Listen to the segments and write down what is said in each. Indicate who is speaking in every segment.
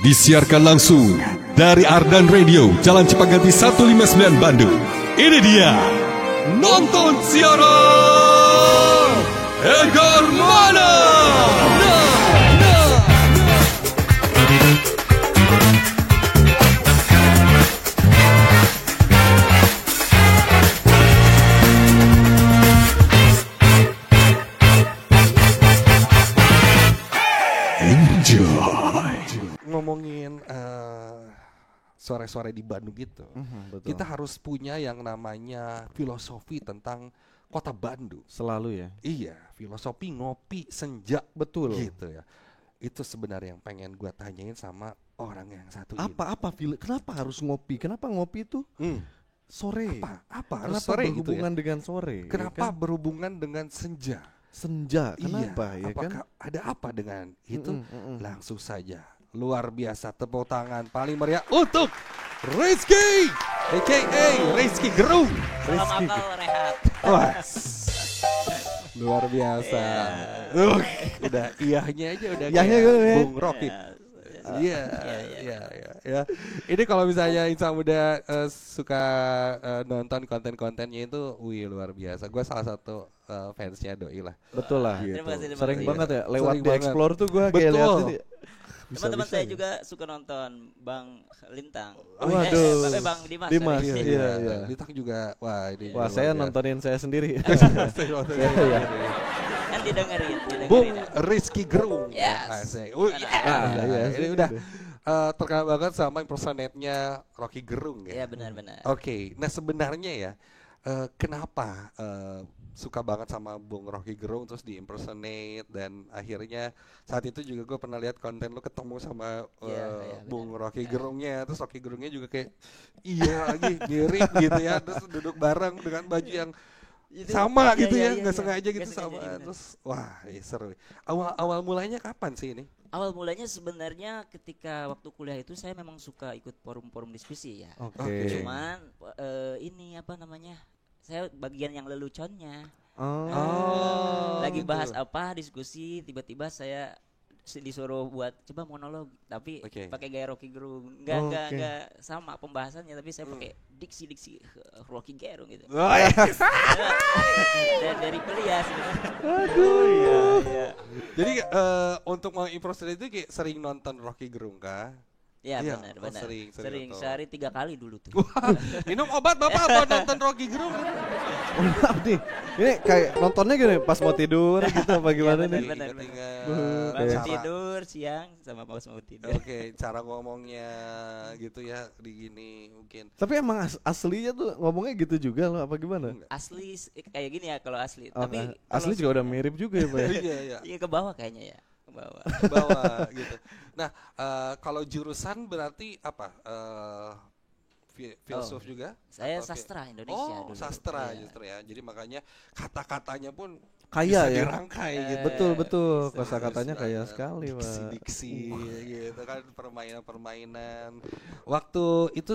Speaker 1: Disiarkan langsung dari Ardan Radio, Jalan Cipaganti 159 Bandung. Ini dia, nonton siaran Edgar Mana.
Speaker 2: Ngomongin sore-sore di Bandung gitu,
Speaker 3: Betul.
Speaker 2: kita harus punya yang namanya filosofi tentang kota Bandung.
Speaker 3: Selalu ya.
Speaker 2: Iya, filosofi ngopi senja,
Speaker 3: Betul.
Speaker 2: gitu ya. Itu sebenarnya yang pengen gua tanyain sama orang yang satu
Speaker 3: Kenapa harus ngopi? Kenapa ngopi itu
Speaker 2: ini.
Speaker 3: sore?
Speaker 2: Apa harus
Speaker 3: Kenapa
Speaker 2: sore gitu ya?
Speaker 3: berhubungan dengan sore?
Speaker 2: Kenapa
Speaker 3: ya kan?
Speaker 2: berhubungan dengan senja?
Speaker 3: Senja? Kenapa
Speaker 2: Iya,
Speaker 3: ya kan?
Speaker 2: apakah ada apa dengan itu?
Speaker 3: Mm-mm.
Speaker 2: Langsung saja, luar biasa, tepuk tangan paling meriah untuk Rizky, a.k.a. Rizky Gerung.
Speaker 4: Salam akal rehat.
Speaker 2: Wah, luar biasa. Udah iyahnya aja udah
Speaker 3: Iyahnya
Speaker 2: kayak
Speaker 3: gue ya.
Speaker 2: Bung Rocky. Iya. Ini kalau misalnya insan muda suka nonton konten-kontennya itu, wih luar biasa. Gue salah satu fansnya Doi lah.
Speaker 3: Betul lah.
Speaker 2: Gitu.
Speaker 4: Terima kasih.
Speaker 3: Sering
Speaker 2: Iya.
Speaker 3: banget ya lewat
Speaker 2: Sering
Speaker 3: di
Speaker 2: banget.
Speaker 3: Explore tuh gue kayak
Speaker 2: Betul.
Speaker 3: lihat ini.
Speaker 4: Teman-teman
Speaker 3: Bisa-bisa
Speaker 4: saya
Speaker 3: ya.
Speaker 4: juga suka nonton Bang Lintang.
Speaker 3: Waduh.
Speaker 4: Bang Dimas.
Speaker 3: Dimas,
Speaker 4: sorry.
Speaker 3: iya.
Speaker 2: Ditang juga, wah ini.
Speaker 3: Wah,
Speaker 2: luar
Speaker 3: saya
Speaker 2: biasa.
Speaker 3: nontonin saya sendiri.
Speaker 2: Iya.
Speaker 4: Kan didengerin.
Speaker 2: Bung Rizky Gerung.
Speaker 4: Yes.
Speaker 2: Asik.
Speaker 3: iya.
Speaker 2: Ini udah terkenal banget sama impersonate-nya Rocky Gerung
Speaker 4: Iya
Speaker 2: ya.
Speaker 4: benar-benar.
Speaker 2: Oke, nah sebenarnya ya kenapa suka banget sama Bung Rocky Gerung terus di impersonate, dan akhirnya saat itu juga gue pernah lihat konten lu ketemu sama
Speaker 4: Iya,
Speaker 2: Bung
Speaker 4: benar.
Speaker 2: Rocky Gerungnya, terus Rocky Gerungnya juga kayak iya lagi mirip gitu ya, terus duduk bareng dengan baju yang sama gitu ya, nggak sengaja gitu sama. Terus wah seru. Awal mulanya kapan sih ini?
Speaker 4: Awal mulanya sebenarnya ketika waktu kuliah itu saya memang suka ikut forum-forum diskusi ya.
Speaker 3: Oke.
Speaker 4: Cuman ini apa namanya? Saya bagian yang leluconnya.
Speaker 3: Oh.
Speaker 4: Lagi
Speaker 2: gitu.
Speaker 4: bahas apa diskusi, tiba-tiba saya disuruh buat coba monolog, tapi
Speaker 2: Oke.
Speaker 4: pakai gaya Rocky Gerung.
Speaker 3: Oke.
Speaker 4: Enggak sama pembahasannya, tapi saya pakai diksi Rocky Gerung gitu.
Speaker 2: Oh, iya.
Speaker 4: Dari kuliah sebenarnya.
Speaker 2: Iya. Jadi untuk mau impersonate itu kayak sering nonton Rocky Gerung kah?
Speaker 4: Ya
Speaker 2: Iya,
Speaker 4: benar
Speaker 2: oh,
Speaker 4: benar.
Speaker 2: sering nonton.
Speaker 4: Sehari 3 kali dulu tuh.
Speaker 2: Minum obat Bapak atau nonton Rocky Gerung?
Speaker 3: Maaf nih. Ini kayak nontonnya gini pas mau tidur gitu apa gimana
Speaker 4: benar,
Speaker 3: nih?
Speaker 4: benar.
Speaker 2: Ingat-ingat
Speaker 4: Bangun
Speaker 2: cara-
Speaker 4: tidur siang sama pas mau tidur.
Speaker 2: Oke, cara ngomongnya gitu ya di gini mungkin.
Speaker 3: Tapi emang aslinya tuh ngomongnya gitu juga loh apa gimana?
Speaker 4: Asli kayak gini ya kalau asli.
Speaker 3: Oh,
Speaker 4: Tapi
Speaker 3: asli juga udah mirip juga ya, Pak. Ya?
Speaker 2: Iya, iya.
Speaker 4: iya ke bawah kayaknya ya. Ke bawah.
Speaker 2: Ke bawah gitu. Nah, kalau jurusan berarti apa? Filsuf juga?
Speaker 4: Saya
Speaker 2: Atau
Speaker 4: sastra Indonesia
Speaker 2: Oh,
Speaker 4: dulu.
Speaker 2: sastra
Speaker 4: Iya.
Speaker 2: justru ya. Jadi makanya kata-katanya pun
Speaker 3: Kaya
Speaker 2: bisa
Speaker 3: ya.
Speaker 2: dirangkai gitu.
Speaker 3: Betul.
Speaker 2: Bisa
Speaker 3: Kosakatanya kaya
Speaker 2: banget.
Speaker 3: sekali, Pak.
Speaker 2: Diksi-diksi gitu kan, permainan-permainan. Waktu itu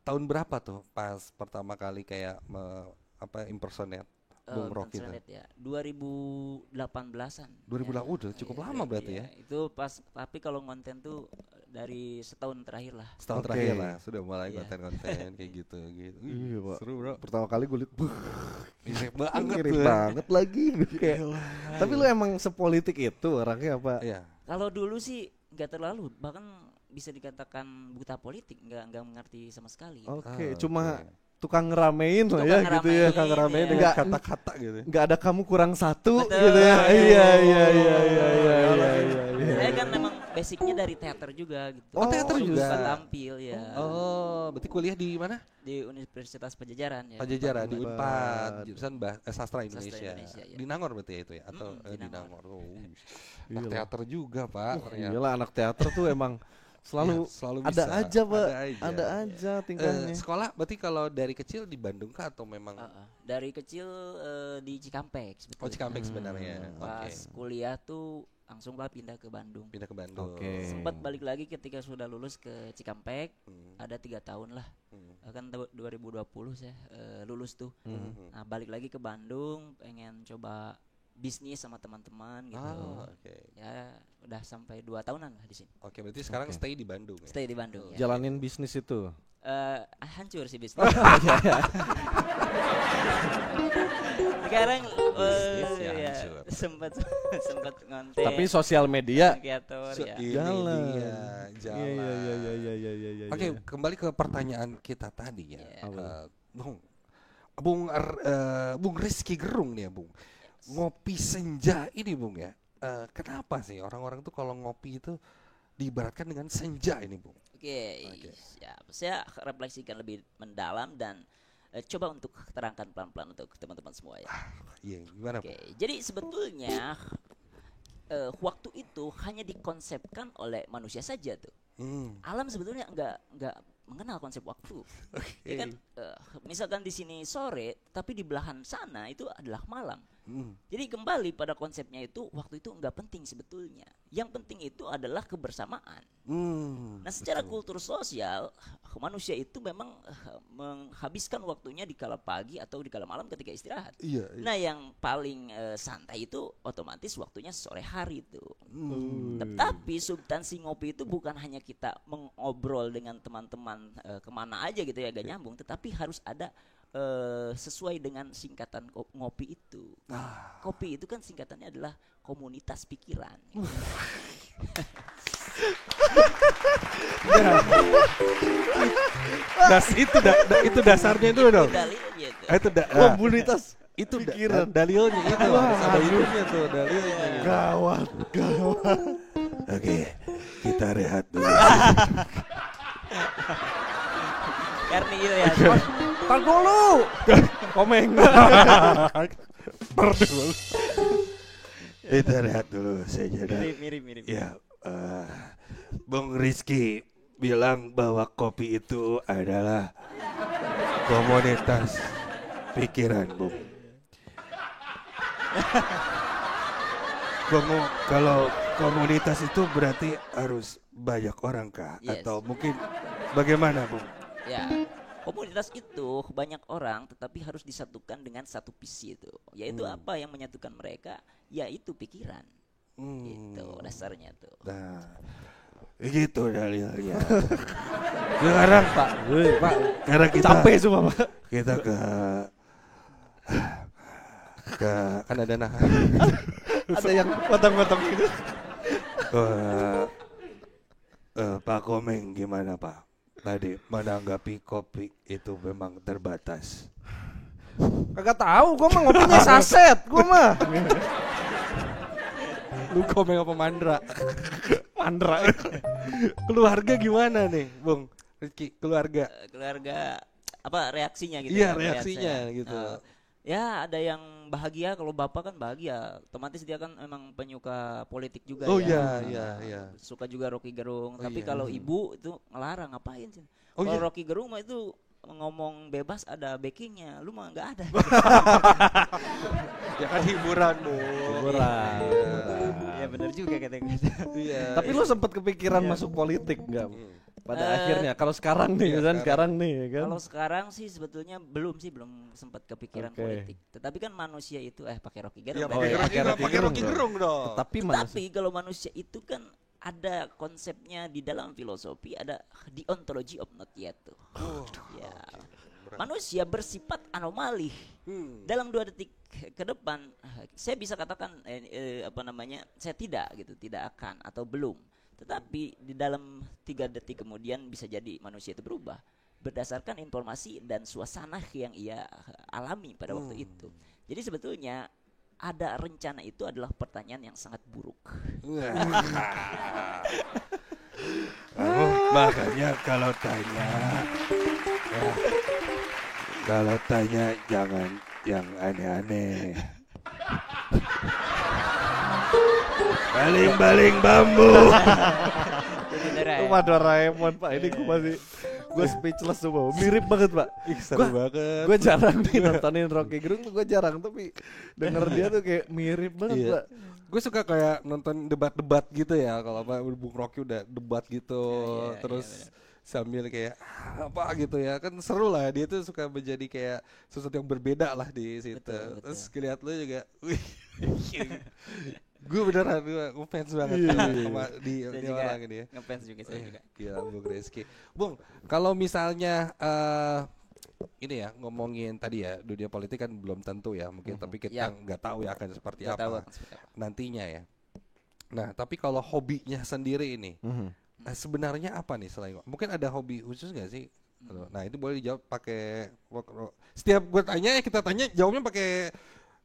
Speaker 2: tahun berapa tuh pas pertama kali kayak impersonate Bung Rocky tuh?
Speaker 4: Internet ya 2018-an
Speaker 2: 2008 udah cukup lama berarti ya.
Speaker 4: Itu pas, tapi kalau konten tuh dari setahun terakhir lah.
Speaker 2: Setahun
Speaker 3: Oke.
Speaker 2: terakhir lah sudah mulai
Speaker 4: Iya.
Speaker 2: konten-konten kayak gitu.
Speaker 3: Iya, Pak.
Speaker 2: Seru bro.
Speaker 3: Pertama kali gue liat,
Speaker 2: Mirip banget
Speaker 3: mirip
Speaker 2: tuh.
Speaker 3: banget lagi. Kayak, tapi lu emang sepolitik itu orangnya apa?
Speaker 2: Iya.
Speaker 4: Kalau dulu sih nggak terlalu, bahkan bisa dikatakan buta politik, nggak mengerti sama sekali.
Speaker 3: Oke,
Speaker 2: Ah,
Speaker 3: cuma
Speaker 2: oke.
Speaker 3: tukang ngeramein lah ya
Speaker 4: Tukang
Speaker 3: gitu ya.
Speaker 4: ngeramein,
Speaker 3: Tukang ngeramein
Speaker 4: iya.
Speaker 3: enggak
Speaker 2: Kata-kata gitu.
Speaker 3: enggak ada kamu kurang satu
Speaker 4: Betul.
Speaker 3: gitu ya. Iya.
Speaker 4: Saya kan memang basicnya dari teater juga gitu.
Speaker 2: Oh, teater juga.
Speaker 4: Suka tampil ya.
Speaker 2: Oh, berarti kuliah di mana?
Speaker 4: Di Universitas Pajajaran ya.
Speaker 2: Pajajaran di
Speaker 3: Unpad.
Speaker 2: Unpad, jurusan Sastra Indonesia.
Speaker 4: Indonesia, ya.
Speaker 2: Di Nangor berarti ya itu ya, atau
Speaker 4: Di
Speaker 2: di
Speaker 4: Nangor.
Speaker 2: Nangor. Oh,
Speaker 3: Iya lah.
Speaker 2: teater juga Pak. ternyata.
Speaker 3: Iyalah anak teater tuh emang selalu
Speaker 2: Ya, selalu
Speaker 3: ada
Speaker 2: bisa.
Speaker 3: aja, Pak.
Speaker 2: Ada aja.
Speaker 3: Ada aja tingkahnya.
Speaker 2: Sekolah berarti kalau dari kecil di Bandung kah atau memang
Speaker 4: Dari kecil di Cikampek sebetulnya.
Speaker 2: Oh Cikampek sebenarnya.
Speaker 4: Pas
Speaker 2: Oke.
Speaker 4: kuliah tuh langsung lah pindah ke Bandung.
Speaker 2: Pindah ke Bandung.
Speaker 3: Oke.
Speaker 4: Sempat balik lagi ketika sudah lulus ke Cikampek.
Speaker 2: Hmm.
Speaker 4: Ada 3 tahun lah. Kan 2020 saya lulus tuh.
Speaker 2: Hmm.
Speaker 4: Nah balik lagi ke Bandung, pengen coba bisnis sama teman-teman gitu.
Speaker 2: Oke.
Speaker 4: Ya udah sampai 2 tahunan lah di sini.
Speaker 2: Oke, berarti sekarang stay di Bandung ya.
Speaker 4: Stay di Bandung. Ya.
Speaker 3: Jalanin bisnis itu.
Speaker 4: Hancur sih bisnis. Sekarang
Speaker 2: Bisnisnya
Speaker 4: ya,
Speaker 2: hancur.
Speaker 4: sempat ngonten.
Speaker 3: Tapi sosial media
Speaker 4: kreator ya.
Speaker 2: Ini
Speaker 3: jalan.
Speaker 2: dia, jalan.
Speaker 3: Iya.
Speaker 2: Oke, kembali ke pertanyaan kita tadi ya.
Speaker 4: Iya.
Speaker 2: Bung Rizky Gerung nih ya, Bung. Ngopi senja ini, Bung ya. Kenapa sih orang-orang tuh kalau ngopi itu diibaratkan dengan senja ini, Bung?
Speaker 4: Oke. Siap. Saya refleksikan lebih mendalam dan coba untuk terangkan pelan-pelan untuk teman-teman semua ya.
Speaker 2: Iya, gimana, Bung?
Speaker 4: Oke. Jadi sebetulnya waktu itu hanya dikonsepkan oleh manusia saja tuh. Alam sebetulnya enggak mengenal konsep waktu. Ya kan, misalkan di sini sore, tapi di belahan sana itu adalah malam. Jadi kembali pada konsepnya itu, waktu itu enggak penting sebetulnya. Yang penting itu adalah kebersamaan. Nah, secara kultur sosial, manusia itu memang menghabiskan waktunya di kala pagi atau di kala malam ketika istirahat.
Speaker 2: Iya.
Speaker 4: Nah, yang paling santai itu otomatis waktunya sore hari itu. Tetapi substansi ngopi itu bukan hanya kita mengobrol dengan teman-teman kemana aja gitu ya, gak nyambung, tetapi harus ada sesuai dengan singkatan ngopi itu. Kopi itu kan singkatannya adalah komunitas pikiran.
Speaker 2: Itu dasarnya itu dong.
Speaker 4: Dalilnya itu.
Speaker 2: Itu
Speaker 3: komunitas
Speaker 2: itu
Speaker 3: pikiran.
Speaker 2: dalilnya itu. Ada itunya tuh dalilnya.
Speaker 3: Gawat.
Speaker 2: Oke, kita rehat dulu.
Speaker 4: Karena gitu ya.
Speaker 3: Tar dulu. Komeng.
Speaker 2: Perdul. Kita rehat dulu saja.
Speaker 4: Mirip.
Speaker 2: Ya, Bung Rizky bilang bahwa kopi itu adalah komunitas pikiran, Bung. Kalau komunitas itu berarti harus banyak orang kah?
Speaker 4: Yes.
Speaker 2: Atau mungkin bagaimana, Bung?
Speaker 4: Ya, komunitas itu banyak orang tetapi harus disatukan dengan satu visi itu. Yaitu apa yang menyatukan mereka? Yaitu pikiran. Itu dasarnya tuh.
Speaker 2: Nah, gitu dalilnya. Sekarang Pak, sekarang kita
Speaker 3: Capek semua, Pak.
Speaker 2: kita ke kan ada
Speaker 3: Ada yang potong-potong gitu.
Speaker 2: ke Pak Komeng gimana Pak? Tadi menanggapi kopi itu memang terbatas.
Speaker 3: Kagak tahu, gua mah ngopinya saset, gua mah.
Speaker 2: Lu Komeng apa Mandra?
Speaker 3: Mandra.
Speaker 2: Keluarga gimana nih, Bung Rizky? Keluarga
Speaker 4: Apa reaksinya gitu?
Speaker 2: Iya,
Speaker 4: ya,
Speaker 2: reaksinya gitu.
Speaker 4: Ya, ada yang bahagia. Kalau bapak kan bahagia, otomatis dia kan memang penyuka politik juga.
Speaker 2: Oh
Speaker 4: ya.
Speaker 2: iya.
Speaker 4: Suka juga Rocky Gerung.
Speaker 2: Oh,
Speaker 4: Tapi
Speaker 2: iya.
Speaker 4: kalau ibu itu ngelarang, ngapain sih?
Speaker 2: Oh,
Speaker 4: Kalau
Speaker 2: iya?
Speaker 4: Rocky Gerung mah itu ngomong bebas ada backingnya, lu mah nggak ada.
Speaker 2: Ya kan hiburan, Bu.
Speaker 3: Hiburan.
Speaker 4: Ya benar juga kata-kata.
Speaker 2: Iya.
Speaker 3: Tapi lu sempat kepikiran masuk politik enggak? Pada akhirnya kalau sekarang nih,
Speaker 2: Iya,
Speaker 3: sekarang nih ya kan.
Speaker 4: Kalau sekarang sih sebetulnya belum sempat kepikiran
Speaker 3: Oke.
Speaker 4: politik. Tetapi kan manusia itu pakai Rocky Gerung.
Speaker 2: Ya,
Speaker 4: berarti.
Speaker 3: Oh, iya,
Speaker 2: pakai
Speaker 3: pakai
Speaker 2: Rocky
Speaker 3: Gerung
Speaker 2: Gerung dong.
Speaker 3: Tapi
Speaker 4: Tapi kalau manusia itu kan ada konsepnya di dalam filosofi, ada the ontology of not yet tuh. Ya. Manusia bersifat anomali. Dalam 2 detik ke depan saya bisa katakan saya tidak akan atau belum. Tetapi di dalam 3 detik kemudian bisa jadi manusia itu berubah berdasarkan informasi dan suasana yang ia alami pada waktu itu. Jadi sebetulnya ada rencana itu adalah pertanyaan yang sangat buruk.
Speaker 2: Makanya kalau tanya jangan yang aneh-aneh. Baling-baling bambu.
Speaker 3: Rumah Doraemon, Pak. Ini gue speechless semua. Mirip banget, Pak.
Speaker 2: Seru banget.
Speaker 3: Gue jarang nih nontonin Rocky Gerung tuh, gue jarang, tapi denger dia tuh kayak mirip banget,
Speaker 2: Iya.
Speaker 3: Pak.
Speaker 2: Gue suka kayak nonton debat-debat gitu ya. Kalau Bung Rocky udah debat gitu, terus sambil kayak apa gitu ya, kan seru lah, dia tuh suka menjadi kayak sesuatu yang berbeda lah di situ.
Speaker 4: Betul.
Speaker 2: Terus lihat lu juga, wih, gue beneran gue fans banget sama di orang ini ya.
Speaker 4: Ngefans juga saya juga.
Speaker 2: Gila Bung Rizky. Bung, kalau misalnya ini ya ngomongin tadi ya, dunia politik kan belum tentu ya mungkin, tapi kita nggak tahu ya akan seperti apa nantinya ya. Nah, tapi kalau hobinya sendiri ini, sebenarnya apa nih selain mungkin ada hobi khusus nggak sih? Nah itu boleh dijawab pakai setiap gue tanya ya kita tanya jawabnya pakai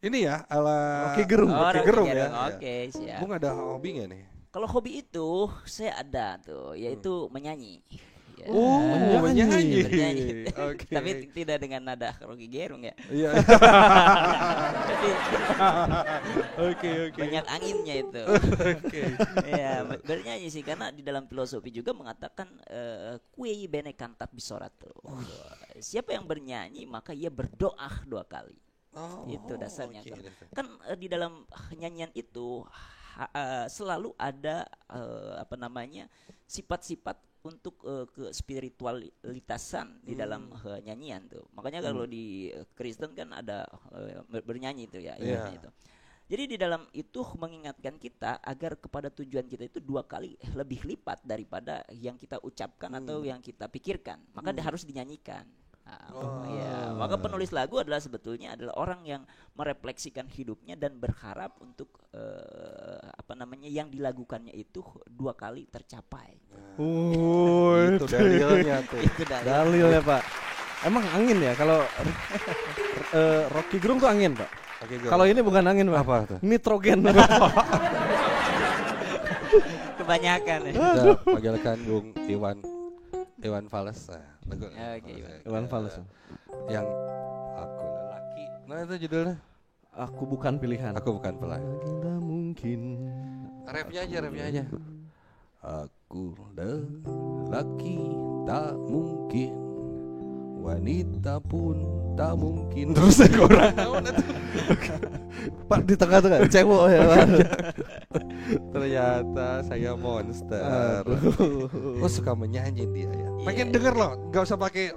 Speaker 2: ini ya ala
Speaker 3: Rocky Gerung.
Speaker 2: Rocky Gerung ya.
Speaker 4: Oke, siap.
Speaker 2: Bung ada hobi nggak nih?
Speaker 4: Kalau hobi itu saya ada tuh, yaitu menyanyi. Ya.
Speaker 2: Menyanyi.
Speaker 4: Okay. Tapi tidak dengan nada Rocky Gerung ya.
Speaker 2: Iya.
Speaker 4: Tapi
Speaker 2: Oke.
Speaker 4: banyak anginnya itu. Oke. Ya, bernyanyi sih karena di dalam filosofi juga mengatakan kui bene cantat bisorato. Siapa yang bernyanyi maka ia berdoa 2 kali. Itu dasarnya kan di dalam nyanyian itu selalu ada sifat-sifat untuk ke spiritualitasan di dalam nyanyian tuh. Makanya kalau di Kristen kan ada bernyanyi itu ya. Itu. Jadi di dalam itu mengingatkan kita agar kepada tujuan kita itu 2 kali lebih lipat daripada yang kita ucapkan atau yang kita pikirkan. Maka harus dinyanyikan. Maka penulis lagu adalah sebetulnya adalah orang yang merefleksikan hidupnya dan berharap untuk yang dilakukannya itu 2 kali tercapai.
Speaker 2: Itu dalilnya tuh.
Speaker 3: Dalilnya Pak. Emang angin ya kalau Rocky Gerung tuh angin Pak. Kalau ini bukan angin Pak.
Speaker 2: Apa tuh?
Speaker 3: Nitrogen.
Speaker 4: Kebanyakan ya.
Speaker 2: Kita panggilkan Bung Iwan Fals.
Speaker 3: Iwan Fals.
Speaker 2: Yang aku lelaki. Nah itu judulnya.
Speaker 3: Aku bukan pilihan.
Speaker 2: Aku bukan pilihan.
Speaker 3: Tidak mungkin.
Speaker 2: Rapnya aja. Aku lelaki tak mungkin, wanita pun tak mungkin. Terus orang
Speaker 3: Pak di tengah-tengah cewek ya Pak.
Speaker 2: Ternyata saya monster. Oh suka menyanyi dia ya. Pengen denger loh, gak usah pakai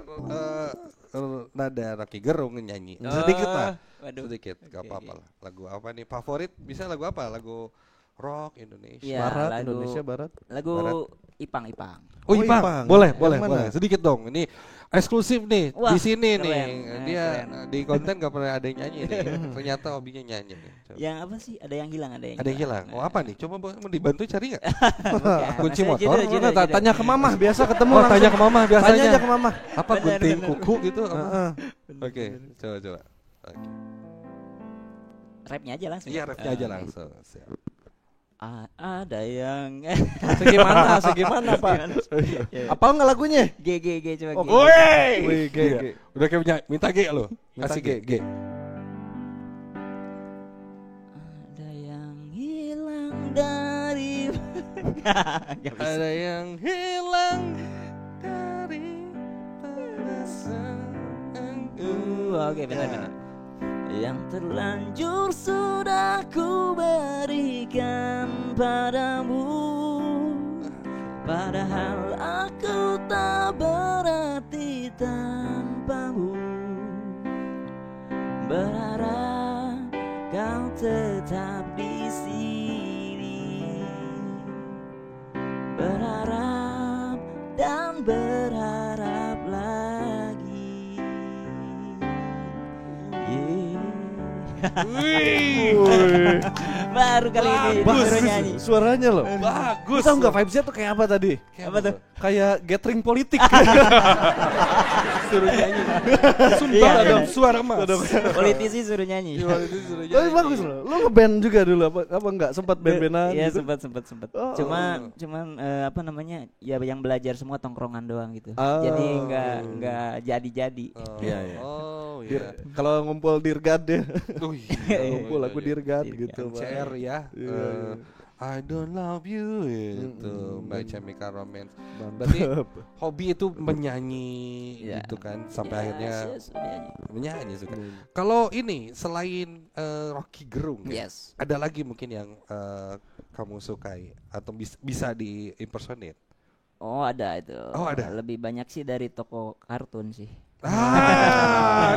Speaker 2: nada Rocky Gerung nyanyi. Sedikit lah. Sedikit, gak apa-apa lah. Lagu apa nih favorit? Bisa lagu apa? Lagu rock Indonesia.
Speaker 4: Ya,
Speaker 3: Barat, Indonesia Barat.
Speaker 4: Lagu
Speaker 2: Barat.
Speaker 4: Ipang.
Speaker 2: Oh Ipang. Boleh. Sedikit dong. Ini eksklusif nih.
Speaker 4: Wah,
Speaker 2: di sini
Speaker 4: keren.
Speaker 2: nih. Dia
Speaker 4: Keren.
Speaker 2: di konten gak pernah ada yang nyanyi nih. Ternyata hobinya nyanyi nih. Coba.
Speaker 4: Yang apa sih? Ada yang hilang,
Speaker 2: Ada yang hilang. Oh apa nih? Coba mau dibantu cari nggak? Kunci
Speaker 4: Masalah
Speaker 2: motor.
Speaker 4: judul.
Speaker 3: Tanya ke Mamah biasa ketemu.
Speaker 2: Oh tanya ke mama biasanya.
Speaker 3: Tanya aja ke Mamah.
Speaker 2: Apa
Speaker 4: Benar,
Speaker 2: gunting
Speaker 4: benar.
Speaker 2: kuku gitu? Oke, coba. Oke.
Speaker 4: Rapnya aja langsung.
Speaker 2: Iya, rapnya aja langsung. Siap.
Speaker 4: Ada yang
Speaker 3: Segimana Pak? Apal nggak lagunya?
Speaker 4: G coba G.
Speaker 3: Wih, G.
Speaker 2: Udah kayak punya minta G lo. Kasih G.
Speaker 4: Ada yang hilang dari
Speaker 2: Ada yang hilang dari perasaanku.
Speaker 4: Oke, benar. Yang terlanjur sudah ku berikan padamu, padahal aku tak berarti tanpamu. Berharap kau tetap di sini, berharap dan berharap lagi. Baru kali ini
Speaker 3: Bagus
Speaker 4: nyanyi.
Speaker 3: suaranya loh.
Speaker 2: Bagus.
Speaker 3: Tahu nggak vibesnya tuh kayak apa tadi?
Speaker 4: Apa tuh?
Speaker 3: Kayak gathering politik.
Speaker 2: Suruh nyanyi.
Speaker 4: Iya,
Speaker 2: Ada suara mas.
Speaker 4: Politisi suruh nyanyi.
Speaker 3: Tapi bagus loh. Lo ngeband juga dulu apa enggak sempat band-bandan
Speaker 4: Iya,
Speaker 3: gitu?
Speaker 4: sempat.
Speaker 3: Oh.
Speaker 4: Cuman ya yang belajar semua tongkrongan doang gitu.
Speaker 3: Oh.
Speaker 4: Jadi enggak jadi.
Speaker 3: Iya.
Speaker 2: Oh iya.
Speaker 3: Kalau ngumpul dirgad ya. Ngumpul aku
Speaker 2: Dirgad.
Speaker 3: dirgad gitu, Pak.
Speaker 2: CR ya.
Speaker 3: Iya.
Speaker 2: I don't love you itu by Chemical Romance. Berarti hobi itu menyanyi gitu kan sampai akhirnya menyanyi suka. Kalau ini selain Rocky Gerung,
Speaker 4: Yes.
Speaker 2: ada lagi mungkin yang kamu sukai atau bisa di impersonate?
Speaker 4: Oh ada itu.
Speaker 2: Oh ada.
Speaker 4: Lebih banyak sih dari toko kartun sih.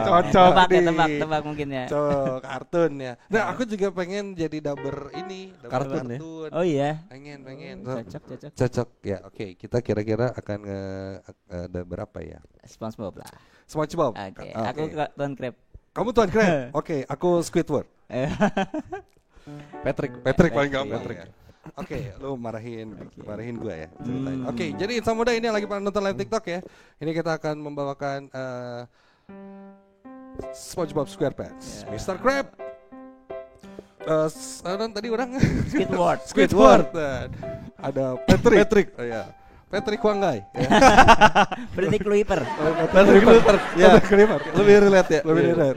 Speaker 2: Cocok nih.
Speaker 4: Tebak mungkin ya.
Speaker 2: Cocok kartun ya. Nah aku juga pengen jadi dubber ini,
Speaker 3: Kartun ya?
Speaker 4: Oh iya.
Speaker 2: Pengen.
Speaker 4: Cocok.
Speaker 2: Ya oke. Kita kira-kira akan dubber apa ya?
Speaker 4: SpongeBob lah.
Speaker 2: SpongeBob.
Speaker 4: Oke. Aku Tuan Crab.
Speaker 2: Kamu Tuan Crab. Oke. Aku Squidward. Patrick paling gampang. Ya. Oke, lu marahin gue ya. Oke, jadi insan muda ini lagi pada nonton live TikTok ya. Ini kita akan membawakan SpongeBob SquarePants, Mr. Crab. Tadi orang
Speaker 4: Squidward.
Speaker 2: Ada Patrick. Oh, ya. Patrick Wangai. Ya.
Speaker 4: Patrick Kluiper.
Speaker 2: Ya.
Speaker 3: Lebih relate ya.
Speaker 2: Lebih relate.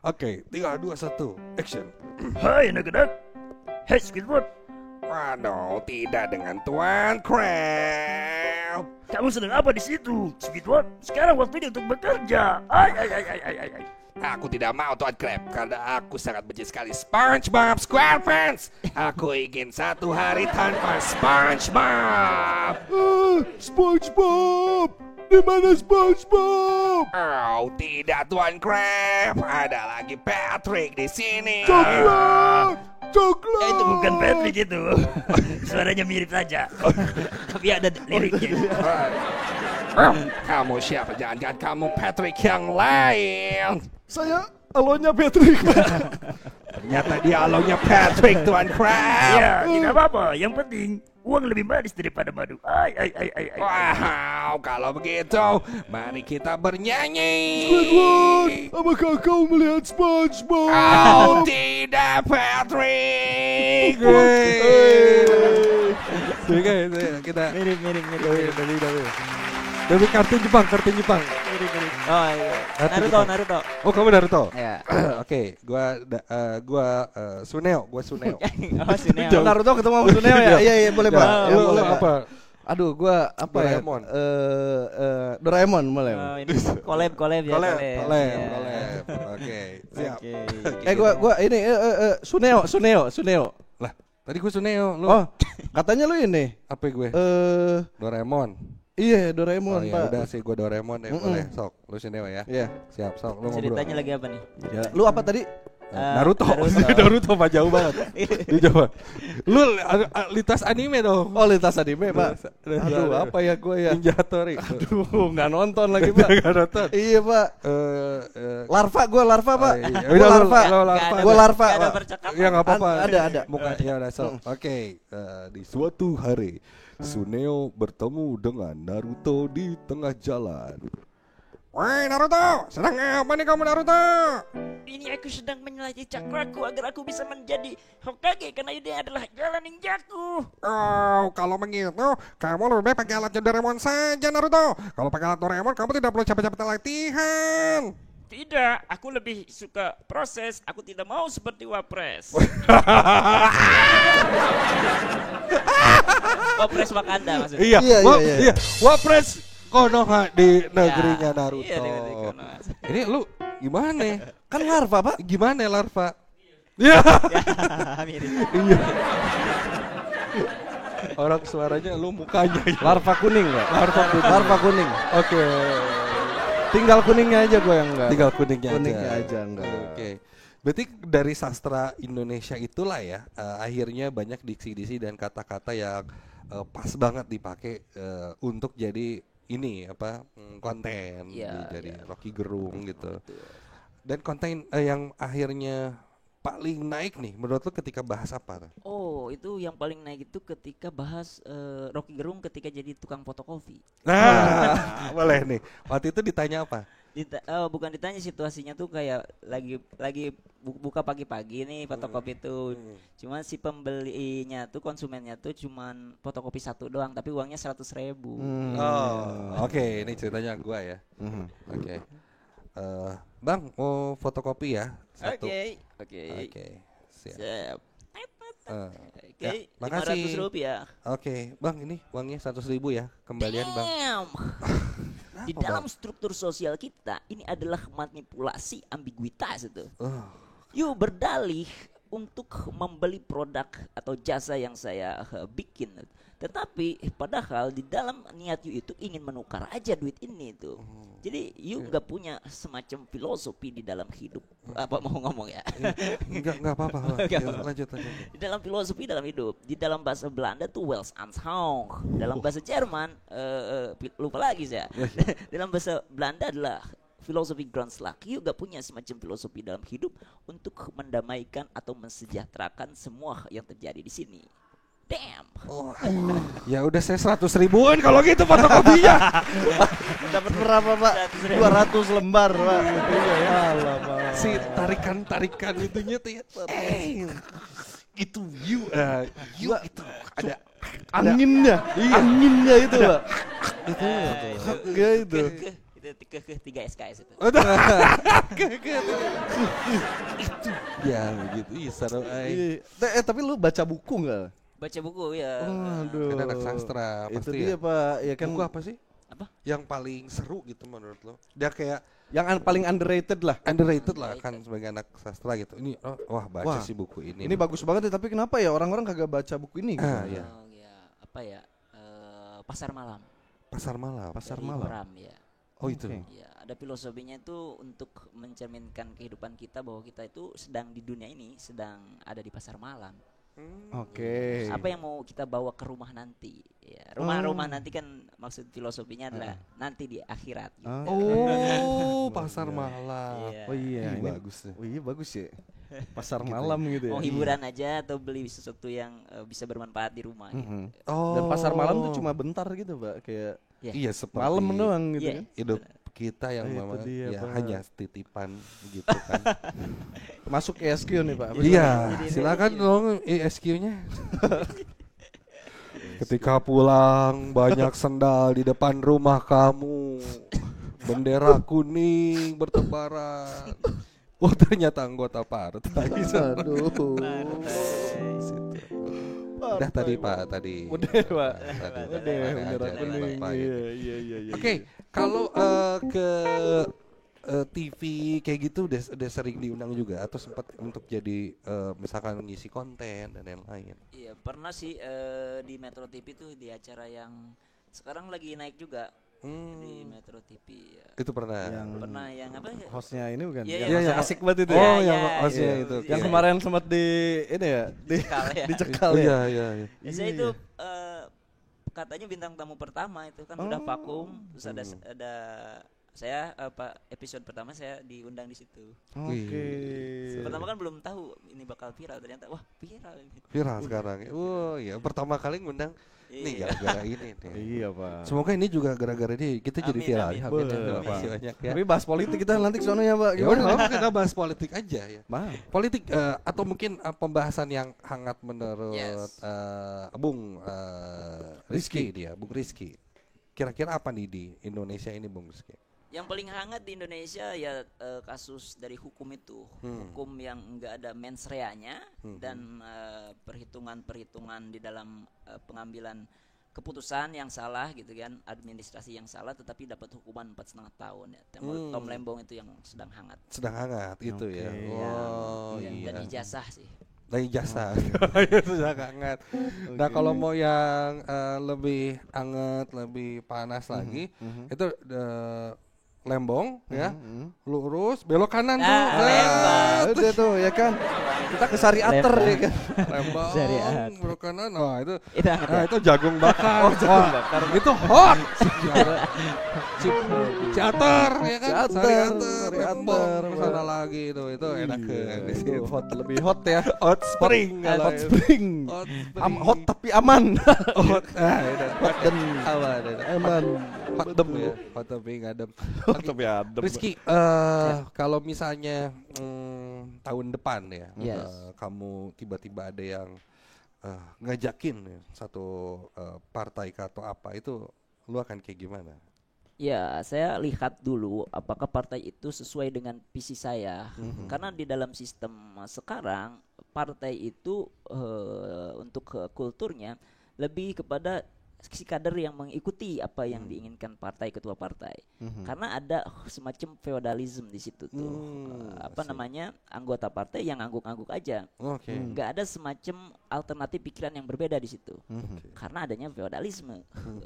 Speaker 2: Oke, 3, 2, 1, action.
Speaker 5: Hai anak-anak. Hai Squidward.
Speaker 2: Waduh, tidak dengan Tuan Crab.
Speaker 5: Kamu sedang apa di situ, Squidward? Sekarang waktunya untuk bekerja. Ay.
Speaker 2: Aku tidak mau Tuan Crab karena aku sangat benci sekali SpongeBob SquarePants. Aku ingin satu hari tanpa SpongeBob. SpongeBob, di mana SpongeBob? Oh tidak Tuan Crab, ada lagi Patrick di sini. Coklat.
Speaker 5: Itu bukan Patrick itu. Suaranya mirip saja. Tapi ada liriknya.
Speaker 2: Kamu siapa? Jangan kamu Patrick yang lain.
Speaker 3: Saya alonya Patrick.
Speaker 2: Ternyata dia alonya Patrick Tuan Crab.
Speaker 5: Ya, tidak apa-apa. Yang penting uang lebih manis daripada madu. Ay.
Speaker 2: Wow, kalau begitu, mari kita bernyanyi.
Speaker 3: Squidward, apakah kau melihat SpongeBob?
Speaker 2: Oh, tidak Patrick. Kita
Speaker 4: Mirip.
Speaker 2: dari kartun Jepang.
Speaker 4: Oh iya. Naruto.
Speaker 2: Oh, kamu Naruto.
Speaker 4: Ya.
Speaker 2: Oke, gua Suneo.
Speaker 4: Oh sini.
Speaker 3: Naruto ketemu sama Suneo ya? Iya boleh Pak.
Speaker 2: Lu
Speaker 3: Boleh, Pak.
Speaker 2: apa?
Speaker 3: Aduh, gua apa
Speaker 2: Doraemon.
Speaker 3: ya? Doraemon boleh.
Speaker 4: Ini collab ya.
Speaker 2: Collab.
Speaker 4: Iya.
Speaker 2: Oke, siap.
Speaker 3: Gua ini Suneo.
Speaker 2: Lah, tadi gua Suneo, lu.
Speaker 3: Oh, katanya lu ini.
Speaker 2: Apa gue?
Speaker 3: Doraemon. Iya, Doraemon,
Speaker 2: ya
Speaker 3: Pak.
Speaker 2: udah sih gua Doraemon ya, boleh. Sok, lu Suneo ya.
Speaker 3: Iya.
Speaker 2: Siap, sok lu ngobrol.
Speaker 4: Ceritanya lagi apa nih?
Speaker 3: Ya, lu apa tadi?
Speaker 2: Naruto. Naruto Pak, jauh banget. Di Jawa. Lu lintas anime dong.
Speaker 3: Oh, lintas anime, Pak. Aduh, apa ya gue ya?
Speaker 2: Ninja Hattori.
Speaker 3: Aduh, nggak nonton lagi, Pak.
Speaker 2: Nggak nonton.
Speaker 3: Iya, Pak.
Speaker 2: Larva,
Speaker 3: Pak.
Speaker 2: iya.
Speaker 3: Gua larva. Gua larva,
Speaker 4: Gak ada
Speaker 3: Pak.
Speaker 4: percakapan.
Speaker 2: Ya nggak apa-apa.
Speaker 3: Ada.
Speaker 2: Muka ya udah sok. Oke, di suatu hari Suneo bertemu dengan Naruto di tengah jalan. Woi Naruto, sedang apa nih kamu Naruto?
Speaker 5: Ini aku sedang menyelidiki cakraku agar aku bisa menjadi Hokage karena ini adalah jalan ninjaku.
Speaker 2: Oh, kalau begitu, kamu lebih baik pakai alat Doraemon saja Naruto. Kalau pakai alat Doraemon, kamu tidak perlu capek-capek latihan.
Speaker 5: Tidak, aku lebih suka proses. Aku tidak mau seperti Wapres.
Speaker 4: Wapres Wakanda maksudnya.
Speaker 2: Iya. Wapres Konoha di negerinya Naruto.
Speaker 4: Iya, di negeri Konoha.
Speaker 2: Ini lu gimana?
Speaker 3: Kan larva, Pak.
Speaker 2: Gimana larva? Iya.
Speaker 4: Mirip.
Speaker 2: Iya. Orang suaranya lu mukanya.
Speaker 3: Larva kuning enggak? Larva kuning.
Speaker 2: Oke.
Speaker 3: Tinggal kuningnya aja gue yang enggak.
Speaker 2: Tinggal kuningnya
Speaker 3: aja enggak.
Speaker 2: Oke. Berarti dari sastra Indonesia itulah ya akhirnya banyak diksi-diksi dan kata-kata yang pas banget dipakai untuk jadi ini apa konten jadi Rocky Gerung gitu. Dan konten yang akhirnya paling naik nih menurut lo ketika bahas apa?
Speaker 4: Oh, itu yang paling naik itu ketika bahas Rocky Gerung ketika jadi tukang fotokopi.
Speaker 2: Nah, boleh nih. Waktu itu ditanya apa?
Speaker 4: Bukan ditanya, situasinya tuh kayak lagi buka pagi-pagi nih fotokopi tuh. Cuman si pembelinya tuh, konsumennya tuh cuman fotokopi satu doang tapi uangnya 100.000.
Speaker 2: Oke, ini ceritanya gua ya. Oke. Bang, mau fotokopi ya? Satu. Oke. Siap.
Speaker 4: Oke,
Speaker 2: makasih.
Speaker 4: Rp500.
Speaker 2: Oke, Bang, ini uangnya 100.000 ya, kembalian Bang.
Speaker 4: Di dalam struktur sosial kita ini adalah manipulasi ambiguitas itu. Yuk berdalih untuk membeli produk atau jasa yang saya bikin. Tetapi padahal di dalam niat you itu ingin menukar aja duit ini tuh. Jadi you nggak punya semacam filosofi di dalam hidup. Apa mau ngomong ya?
Speaker 2: Enggak apa-apa. Ya, lanjut.
Speaker 4: Di dalam filosofi dalam hidup, di dalam bahasa Belanda tuh Weltanschauung. Dalam bahasa Jerman lupa lagi saya. Dalam bahasa Belanda adalah filosofi Grundslag. You gak punya semacam filosofi dalam hidup untuk mendamaikan atau mensejahterakan semua yang terjadi di sini. Damn.
Speaker 2: Ya udah saya 100 ribuan kalau gitu fotokopinya.
Speaker 3: Dapat berapa Pak? 200 lembar Pak. Alamak.
Speaker 2: Si tarikan itunya tuh ya. Itu you itu ada
Speaker 3: Anginnya itu Pak. Itu itu.
Speaker 4: Itu ke 3 SKS itu.
Speaker 2: Itu ya begitu. Iya seru.
Speaker 3: Tapi lu baca buku enggak?
Speaker 4: Baca buku ya.
Speaker 3: Waduh.
Speaker 2: Kan anak sastra
Speaker 3: Itu
Speaker 2: pasti
Speaker 3: dia
Speaker 2: ya.
Speaker 3: Pak, ya kan.
Speaker 2: Buku apa sih?
Speaker 4: Apa?
Speaker 2: Yang paling seru gitu menurut lo? Dia kayak
Speaker 3: Yang paling underrated lah.
Speaker 2: underrated lah kan sebagai anak sastra gitu. Ini baca sih buku ini.
Speaker 3: Ini bagus banget ya, tapi kenapa ya orang-orang kagak baca buku ini gitu?
Speaker 2: Iya.
Speaker 4: Oh ya, apa ya? Pasar malam.
Speaker 2: Pasar malam.
Speaker 3: Pasar
Speaker 4: Dari
Speaker 3: malam.
Speaker 4: Bram, ya.
Speaker 2: Oh itu.
Speaker 3: Oke.
Speaker 4: Ya, ada filosofinya itu untuk mencerminkan kehidupan kita bahwa kita itu sedang di dunia ini sedang ada di pasar malam.
Speaker 3: Oke.
Speaker 4: Apa yang mau kita bawa ke rumah nanti? Ya, rumah nanti kan maksud filosofinya adalah nanti di akhirat. Gitu.
Speaker 2: Oh, pasar malam.
Speaker 4: Iya.
Speaker 3: Oh iya,
Speaker 2: Ih,
Speaker 3: ini
Speaker 2: bagus ya.
Speaker 3: Oh iya bagus ya. Pasar malam gitu ya.
Speaker 4: Mau hiburan aja atau beli sesuatu yang bisa bermanfaat di rumah. Gitu.
Speaker 3: Dan pasar malam tuh cuma bentar gitu, Pak. Kayak
Speaker 2: Iya seperti
Speaker 3: malam doang gitu
Speaker 4: Iya.
Speaker 3: kan.
Speaker 2: hidup kita yang
Speaker 3: Itu
Speaker 2: memang
Speaker 3: dia,
Speaker 2: ya
Speaker 3: Pak.
Speaker 2: hanya titipan gitu kan.
Speaker 3: Masuk ESQ nih, Pak.
Speaker 2: Iya, silakan dong ESQ-nya. Ketika pulang banyak sendal di depan rumah kamu. Bendera kuning bertebaran. Oh ternyata anggota partai.
Speaker 3: Aduh.
Speaker 2: Udah tadi Pak tadi.
Speaker 3: Udah, Pak.
Speaker 2: Tadi.
Speaker 3: Udah,
Speaker 2: Ada
Speaker 3: bendera
Speaker 2: aja
Speaker 3: kuning.
Speaker 2: Bapak gitu.
Speaker 3: Iya.
Speaker 2: Oke, kalau ke TV kayak gitu udah sering diundang juga atau sempat untuk jadi misalkan ngisi konten dan lain-lain.
Speaker 4: Iya, pernah sih di Metro TV tuh di acara yang sekarang lagi naik juga di Metro TV. Ya.
Speaker 2: Itu pernah.
Speaker 4: Pernah yang apa ya?
Speaker 3: Hostnya ini bukan?
Speaker 4: Iya,
Speaker 3: Yang
Speaker 2: iya.
Speaker 3: asik banget itu.
Speaker 2: Oh,
Speaker 3: ya?
Speaker 2: yang
Speaker 4: iya,
Speaker 2: hostnya
Speaker 4: iya.
Speaker 2: itu.
Speaker 3: Yang
Speaker 2: Iya.
Speaker 3: kemarin sempat di ini ya,
Speaker 4: Dicekal ya.
Speaker 3: dicekal
Speaker 2: Oh,
Speaker 3: ya.
Speaker 2: iya.
Speaker 4: Ya, saya itu katanya bintang tamu pertama itu kan udah vakum, terus ada saya episode pertama saya diundang di situ.
Speaker 3: Oke.
Speaker 4: Pertama kan belum tahu ini bakal viral, ternyata wah viral ini.
Speaker 2: Viral sekarang. Oh iya, pertama kali ngundang nih
Speaker 4: Iya.
Speaker 2: gara-gara ini nih.
Speaker 3: Iya, Pak.
Speaker 2: Semoga ini juga gara-gara dia kita jadi
Speaker 4: Amin,
Speaker 2: viral.
Speaker 4: amin.
Speaker 2: Ya,
Speaker 3: Boleh,
Speaker 2: terima
Speaker 3: Pak.
Speaker 2: kasih banyak ya.
Speaker 3: Tapi bahas politik kita nanti ke sono ya, Pak.
Speaker 2: Ya udah kita bahas politik aja ya.
Speaker 3: Bang.
Speaker 2: Politik atau mungkin pembahasan yang hangat menurut
Speaker 4: Yes.
Speaker 2: Bung Rizky dia, Bung Rizky. Kira-kira apa nih di Indonesia ini Bung Rizky?
Speaker 4: Yang paling hangat di Indonesia ya kasus dari hukum itu, hukum yang enggak ada mens reanya dan perhitungan-perhitungan di dalam pengambilan keputusan yang salah gitu kan, administrasi yang salah tetapi dapat hukuman 4,5 tahun ya. Tom Lembong itu yang sedang hangat.
Speaker 2: Sedang hangat itu ya.
Speaker 3: Oke.
Speaker 2: Oh
Speaker 4: Ya,
Speaker 2: iya.
Speaker 4: dan ijazah sih.
Speaker 2: Dari jasa. Itu sedang hangat. Nah, kalau mau yang lebih hangat, lebih panas lagi, itu Lembong ya. Lurus belok kanan tuh.
Speaker 4: Lembang.
Speaker 3: Udah tuh ya kan. Kita ke Sari Ater ya kan.
Speaker 2: Lembong belok kanan. Oh, itu
Speaker 4: Itu hangat ya?
Speaker 2: itu jagung bakar. jagung bakar. Itu hot. Ciater ya kan.
Speaker 3: Ciater,
Speaker 2: Sari Ater,
Speaker 3: Sari
Speaker 2: Lembong
Speaker 3: Ater,
Speaker 2: sana lagi itu enak kan.
Speaker 3: Itu hot, lebih hot ya.
Speaker 2: Hot spring kalau
Speaker 3: Hot
Speaker 2: itu.
Speaker 3: spring.
Speaker 2: Hot spring.
Speaker 3: Hot tapi aman.
Speaker 2: Hot. Itu.
Speaker 3: Hot dan
Speaker 2: Aman.
Speaker 3: aman.
Speaker 2: Hot dem ya. Hot tapi ngadem.
Speaker 3: Hot tapi adem.
Speaker 2: Rizky, kalau misalnya tahun depan ya,
Speaker 4: Yes.
Speaker 2: kamu tiba-tiba ada yang ngajakin ya, satu partai atau apa itu, lu akan kayak gimana?
Speaker 4: Ya, saya lihat dulu apakah partai itu sesuai dengan visi saya. Karena di dalam sistem sekarang partai itu untuk kulturnya lebih kepada si kader yang mengikuti apa yang diinginkan partai, ketua partai. Karena ada semacam feodalisme di situ tuh. Anggota partai yang ngangguk-ngangguk aja. Nggak ada semacam alternatif pikiran yang berbeda di situ. Karena adanya feodalisme.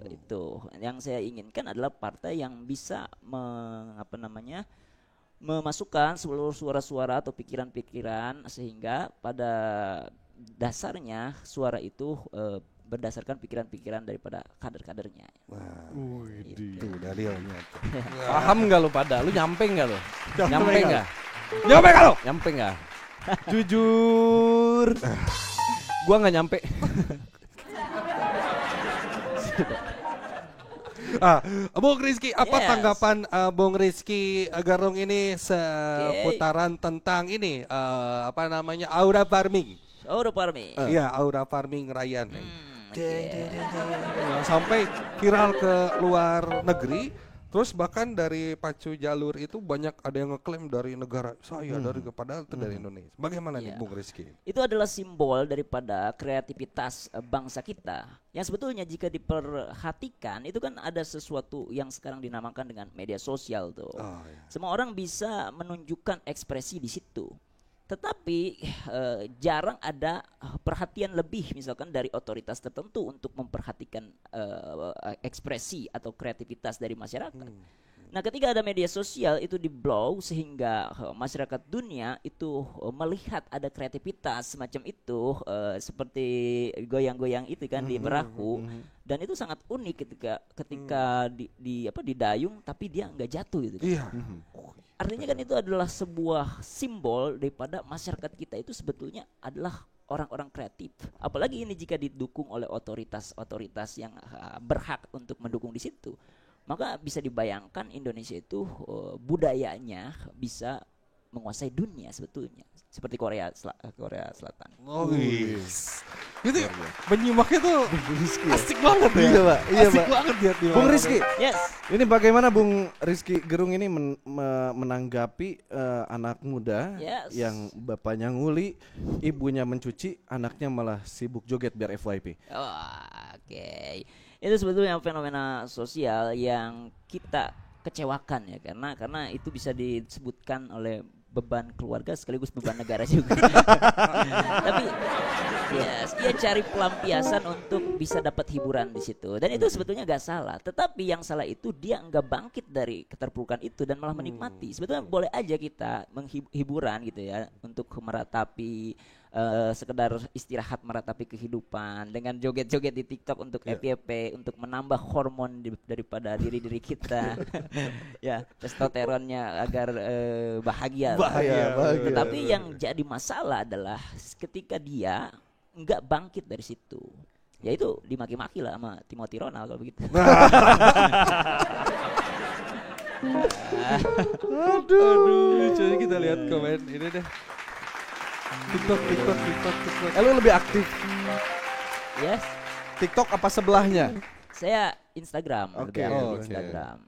Speaker 4: Itu yang saya inginkan adalah partai yang bisa memasukkan seluruh suara-suara atau pikiran-pikiran sehingga pada dasarnya suara itu berdasarkan pikiran-pikiran daripada kader-kadernya.
Speaker 2: Itu dalilnya.
Speaker 3: Paham nggak lu pada? Lu nyampe nggak lu? Nyampe nggak? Nyampe nggak? Jujur, gua nggak nyampe.
Speaker 2: Bung Rizky, apa tanggapan Bung Rizky Gerung ini seputaran tentang ini aura farming? Iya, aura farming Ryan. Sampai viral ke luar negeri. Terus bahkan dari pacu jalur itu banyak ada yang ngeklaim dari negara saya padahal itu dari Indonesia. Bagaimana nih Bung Rizky?
Speaker 4: Itu adalah simbol daripada kreativitas bangsa kita. Yang sebetulnya jika diperhatikan itu kan ada sesuatu yang sekarang dinamakan dengan media sosial tuh. Semua orang bisa menunjukkan ekspresi di situ. Tetapi jarang ada perhatian lebih misalkan dari otoritas tertentu untuk memperhatikan ekspresi atau kreativitas dari masyarakat. Nah, ketika ada media sosial itu di-blow sehingga masyarakat dunia itu melihat ada kreativitas semacam itu seperti goyang-goyang itu kan di perahu dan itu sangat unik ketika didayung tapi dia nggak jatuh gitu kan.
Speaker 2: Iya.
Speaker 4: Artinya kan itu adalah sebuah simbol daripada masyarakat kita itu sebetulnya adalah orang-orang kreatif. Apalagi ini jika didukung oleh otoritas-otoritas yang berhak untuk mendukung di situ. Maka bisa dibayangkan Indonesia itu budayanya bisa menguasai dunia sebetulnya. Seperti Korea Selatan.
Speaker 2: Gitu ya, menyimaknya tuh asik banget ya.
Speaker 3: Iya, Pak.
Speaker 2: Asik banget dia.
Speaker 3: Bung Rizky.
Speaker 4: Yes.
Speaker 3: Ini bagaimana Bung Rizky Gerung ini menanggapi anak muda yang bapaknya nguli, ibunya mencuci, anaknya malah sibuk joget biar FYP.
Speaker 4: Oke. Itu sebetulnya fenomena sosial yang kita kecewakan ya karena itu bisa disebutkan oleh beban keluarga sekaligus beban negara juga. Tapi dia cari pelampiasan untuk bisa dapat hiburan di situ dan itu sebetulnya gak salah. Tetapi yang salah itu dia enggak bangkit dari keterpurukan itu dan malah menikmati. Sebetulnya boleh aja kita menghiburan gitu ya untuk meratapi sekedar istirahat meratapi kehidupan dengan joget-joget di TikTok untuk FYP untuk menambah hormon daripada diri kita. Ya, testosteronnya agar bahagia. Tetapi yang jadi masalah adalah ketika dia enggak bangkit dari situ. Ya itu dimaki-maki lah sama Timothy Ronald kalau begitu.
Speaker 2: Aduh, coba kita lihat komen ini deh. TikTok.
Speaker 3: Lu lebih aktif
Speaker 4: Yes.
Speaker 3: TikTok apa sebelahnya?
Speaker 4: Saya Instagram.
Speaker 3: Oke.
Speaker 4: Instagram.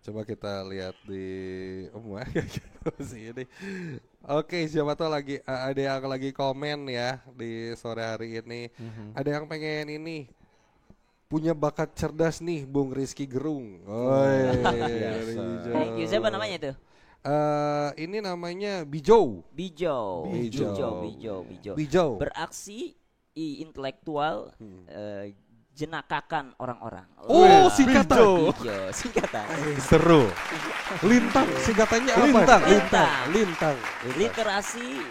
Speaker 2: Coba kita lihat di ini. Oke, siapa tahu lagi ada yang lagi komen ya di sore hari ini. Ada yang pengen ini punya bakat cerdas nih Bung Rizky Gerung.
Speaker 4: Thank you. Siapa namanya itu?
Speaker 2: Ini namanya Bijo.
Speaker 4: Beraksi intelektual jenakakan orang-orang.
Speaker 2: Singkatan.
Speaker 4: Singkatan.
Speaker 2: Seru. Lintang, singkatannya apa? Lintang.
Speaker 4: Literasi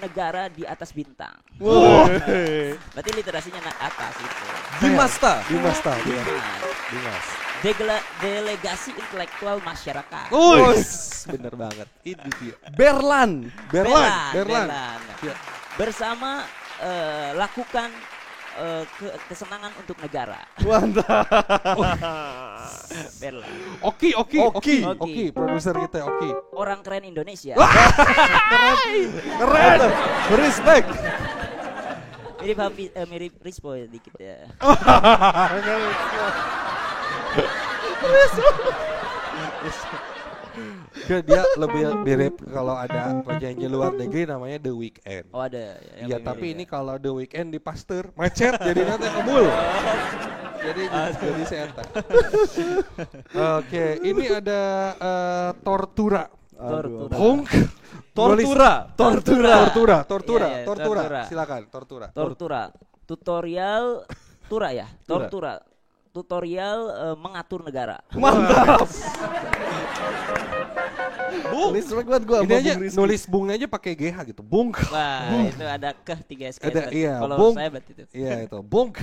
Speaker 4: negara di atas bintang. Berarti literasinya atas itu.
Speaker 2: Dimasta.
Speaker 4: Delegasi intelektual masyarakat.
Speaker 2: Bener banget. Itu dia.
Speaker 3: Berlan.
Speaker 2: Ya.
Speaker 4: Bersama lakukan kesenangan untuk negara.
Speaker 3: Mantap.
Speaker 4: Berlan.
Speaker 2: Oki, produser kita Oki.
Speaker 4: Orang keren Indonesia.
Speaker 3: Keren. Respect.
Speaker 4: Mirip Rispo dikit ya.
Speaker 2: Dia lebih mirip kalau ada penyanyi luar negeri namanya The Weeknd.
Speaker 4: Oh ada.
Speaker 2: Iya tapi ini kalau The Weeknd di Pasteur macet jadi nanti kebul. Jadi setan. Oke, ini ada Tortura. Tortura. Silakan,
Speaker 4: Tortura. Tutorial ya. Tutorial mengatur negara.
Speaker 3: Mantap. Bung, respect banget gua.
Speaker 2: Ini aja nulis bungnya aja pakai GH gitu. Bung.
Speaker 4: Wah, itu ada ke 3 SKS.
Speaker 2: Iya,
Speaker 4: kalau
Speaker 2: bung.
Speaker 4: saya berarti itu.
Speaker 2: Iya itu. Bung.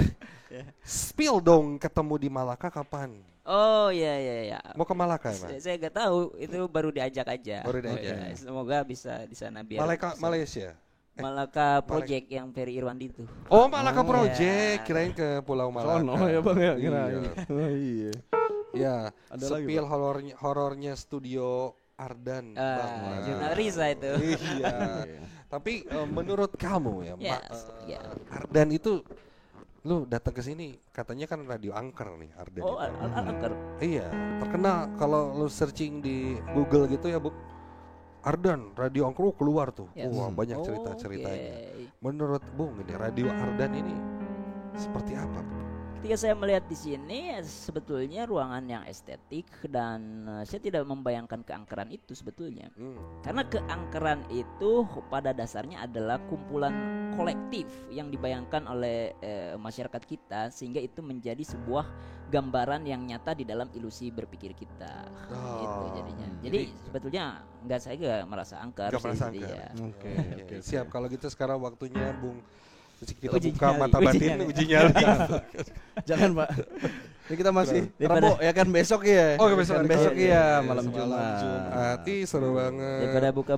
Speaker 2: Spill dong ketemu di Malaka kapan?
Speaker 4: Oh iya.
Speaker 2: Mau ke Malaka, Pak?
Speaker 4: Saya nggak tahu, itu baru diajak aja.
Speaker 2: Baru diajak.
Speaker 4: Ya, semoga bisa di sana biar.
Speaker 2: Malaysia.
Speaker 4: Malaka Project yang Ferry Irwandi itu.
Speaker 2: Oh, Malaka Project, kirain ke Pulau Malaka.
Speaker 3: Oh ya Bang ya,
Speaker 2: kirain.
Speaker 3: Iya.
Speaker 2: Ya,
Speaker 3: ada
Speaker 2: spill horornya studio Ardan.
Speaker 4: Jurnal Riza itu.
Speaker 2: Iya. Tapi menurut kamu ya, Ardan itu lu datang ke sini katanya kan radio angker nih Ardan.
Speaker 4: Oh, angker.
Speaker 2: Iya, terkenal kalau lu searching di Google gitu ya, Bu. Ardan, radio angker keluar tuh.
Speaker 4: Yes.
Speaker 2: Wah, banyak cerita-ceritanya. Menurut Bung ini radio Ardan ini seperti apa, Bu?
Speaker 4: Ketika saya melihat di sini sebetulnya ruangan yang estetik dan saya tidak membayangkan keangkeran itu sebetulnya. Karena keangkeran itu pada dasarnya adalah kumpulan kolektif yang dibayangkan oleh masyarakat kita sehingga itu menjadi sebuah gambaran yang nyata di dalam ilusi berpikir kita. Gitu jadinya. Jadi sebetulnya saya nggak merasa angker sih.
Speaker 2: Oke. Siap, kalau gitu sekarang waktunya Bung kita
Speaker 4: uji
Speaker 2: buka
Speaker 4: nyali,
Speaker 2: mata batin uji nyali.
Speaker 3: Jangan Pak. Ini kita masih Rabu ya kan besok ya.
Speaker 2: Oh besok
Speaker 3: ya malam Jumat.
Speaker 2: Seru banget.
Speaker 4: Daripada buka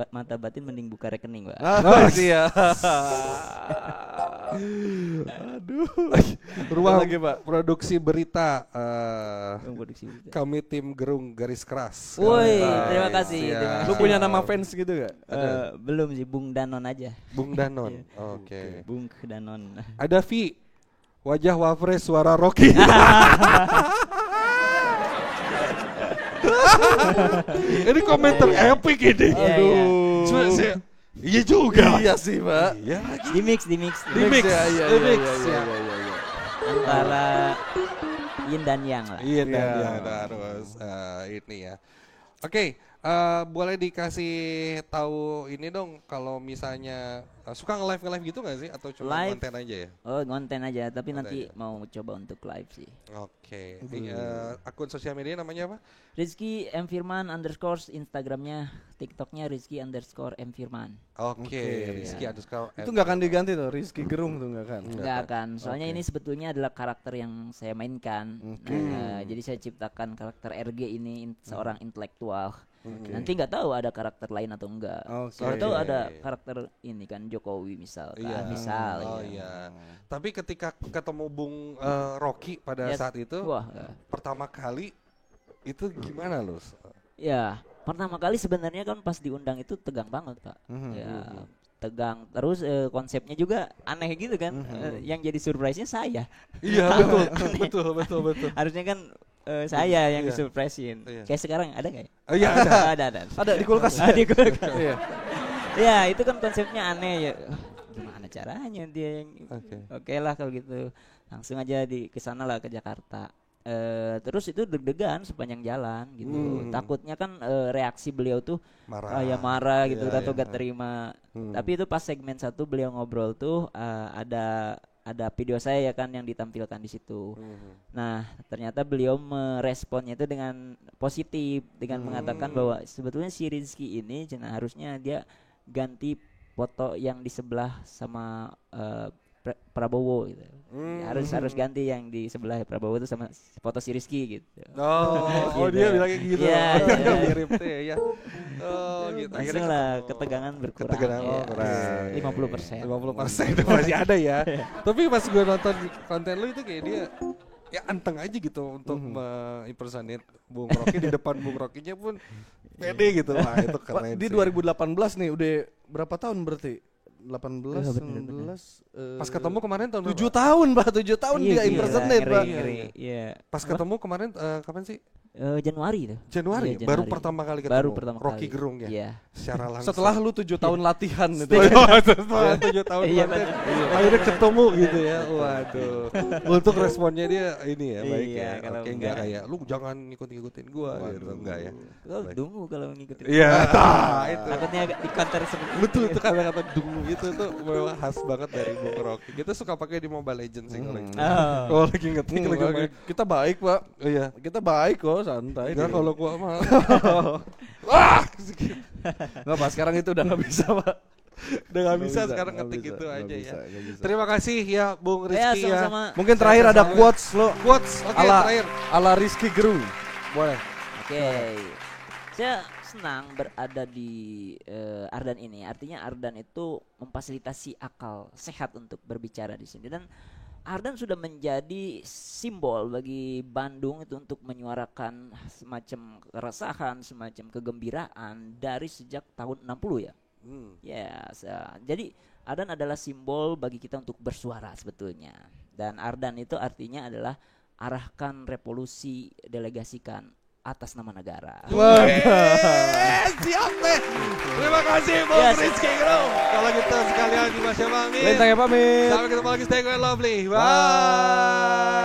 Speaker 4: mata batin mending buka rekening, Pak.
Speaker 3: Iya.
Speaker 2: Aduh. Ruang lagi Pak. Produksi berita. Kami tim Gerung Garis Keras.
Speaker 4: Woi, terima kasih.
Speaker 3: Lu punya nama fans gitu gak?
Speaker 4: Belum sih, Bung Danon aja.
Speaker 2: Bung Danon. Oke.
Speaker 4: Bung Danon.
Speaker 2: Ada Vi. Wajah wapres suara Rocky. Ini komentar epic ini.
Speaker 3: Aduh.
Speaker 2: Iya juga.
Speaker 3: Iya sih, Pak.
Speaker 2: Iya.
Speaker 4: Di mix.
Speaker 3: Iya.
Speaker 4: Antara yin dan yang lah.
Speaker 2: Yin dan yang harus ini ya. Oke, boleh dikasih tahu ini dong kalau misalnya suka nge-live gitu nggak sih atau cuma
Speaker 4: live,
Speaker 2: konten aja ya?
Speaker 4: Oh konten aja, tapi nanti mau coba untuk live sih.
Speaker 2: Oke. Akun sosial media namanya apa?
Speaker 4: Rizky M Firman _ Instagramnya, TikToknya Rizky _ M Firman.
Speaker 2: Oke. Rizky _
Speaker 3: Itu nggak akan diganti tuh, Rizky Gerung tuh nggak kan?
Speaker 4: Nggak akan. Soalnya ini sebetulnya adalah karakter yang saya mainkan. Jadi saya ciptakan karakter RG ini seorang intelektual. Nanti nggak tahu ada karakter lain atau enggak. Kalau tahu ada karakter ini kan Jokowi misalkan.
Speaker 2: Tapi ketika ketemu Bung Rocky pada saat itu, pertama kali itu gimana loh?
Speaker 4: Ya, pertama kali sebenarnya kan pas diundang itu tegang banget Pak. Tegang. Terus konsepnya juga aneh gitu kan. Yang jadi surprise-nya saya.
Speaker 2: Iya betul.
Speaker 4: Harusnya kan saya yang disurprisein. Kayak sekarang ada nggak ya?
Speaker 2: Oh iya ada.
Speaker 3: Ada di kulkas.
Speaker 4: Di kulkas. Ya itu kan konsepnya aneh ya. Gimana caranya dia yang Oke lah kalau gitu. Langsung aja kesana lah ke Jakarta. Terus itu deg-degan sepanjang jalan gitu. Takutnya kan reaksi beliau tuh marah gitu atau gak terima. Tapi itu pas segmen 1 beliau ngobrol tuh ada video saya ya kan yang ditampilkan di situ. Nah, ternyata beliau meresponnya itu dengan positif dengan mengatakan bahwa sebetulnya si Rizky ini harusnya dia ganti foto yang di sebelah sama Prabowo gitu. Harus ganti yang di sebelah Prabowo itu sama foto si Rizky gitu.
Speaker 2: Oh dia bilang kayak gitu.
Speaker 4: Iya.
Speaker 2: Mirip tuh ya. Oh gitu.
Speaker 4: Akhirnya lah ketegangan berkurang. 50%
Speaker 2: itu masih ada ya. Tapi pas gue nonton konten lu itu kayak dia ya anteng aja gitu untuk impersonate Bung Rocky di depan Bung Rocky-nya pun pede gitu. Wah itu keren.
Speaker 3: Di 2018 nih udah berapa tahun berarti? 18, 19
Speaker 2: pas ketemu kemarin tahun
Speaker 3: 7 tahun Pak, 7 tahun dia impersonate Pak.
Speaker 2: Pas ketemu kemarin kapan sih?
Speaker 4: Januari tuh.
Speaker 2: Januari,
Speaker 4: Iya,
Speaker 2: baru
Speaker 4: Januari.
Speaker 2: pertama kali ketemu.
Speaker 4: Baru pertama
Speaker 2: Rocky
Speaker 4: kali.
Speaker 2: Gerung ya.
Speaker 4: Iya.
Speaker 2: Secara langsung.
Speaker 3: Setelah lu 7 tahun latihan itu.
Speaker 2: Setelah 7 tahun
Speaker 4: Iya,
Speaker 2: konten,
Speaker 4: benar.
Speaker 2: akhirnya ketemu gitu ya. Waduh. Untuk responnya dia ini ya baik
Speaker 4: Iya,
Speaker 2: ya.
Speaker 4: kalau
Speaker 2: Oke, enggak kayak lu jangan ngikut-ngikutin gua gitu enggak ya.
Speaker 4: Oh, dungu kalau ngikutin.
Speaker 2: Iya, itu.
Speaker 4: Takutnya agak di counter seperti
Speaker 2: Betul itu kata-kata dungu itu tuh memang khas banget dari Bung Rocky. Kita suka pakai di Mobile Legends sih kalau gitu. Kalau lagi ngetik lagi main.
Speaker 3: Kita baik, Pak.
Speaker 2: Iya.
Speaker 3: Kita baik kok, santai.
Speaker 2: Enggak kalau gua mah.
Speaker 3: Wah, nggak Pak, sekarang itu udah nggak bisa, Pak.
Speaker 2: Udah gak bisa sekarang ngetik itu aja ya. Terima kasih ya Bung Rizky ya.
Speaker 4: sama-sama.
Speaker 3: Mungkin terakhir ada quotes lo.
Speaker 2: Quotes, oke terakhir.
Speaker 3: Ala Rizky Gerung.
Speaker 2: Boleh.
Speaker 4: Oke. Saya senang berada di Ardan ini. Artinya Ardan itu memfasilitasi akal sehat untuk berbicara di sini, dan Ardan sudah menjadi simbol bagi Bandung itu untuk menyuarakan semacam keresahan, semacam kegembiraan dari sejak tahun 60 ya. Jadi Ardan adalah simbol bagi kita untuk bersuara sebetulnya. Dan Ardan itu artinya adalah arahkan revolusi, delegasikan atas nama negara.
Speaker 2: Siap deh. Terima kasih Bung Rizky Gerung. Kalau gitu sekalian di Mas Yamal nih.
Speaker 3: Lentang ya pamit.
Speaker 2: Sampai ketemu lagi, stay lovely. Bye.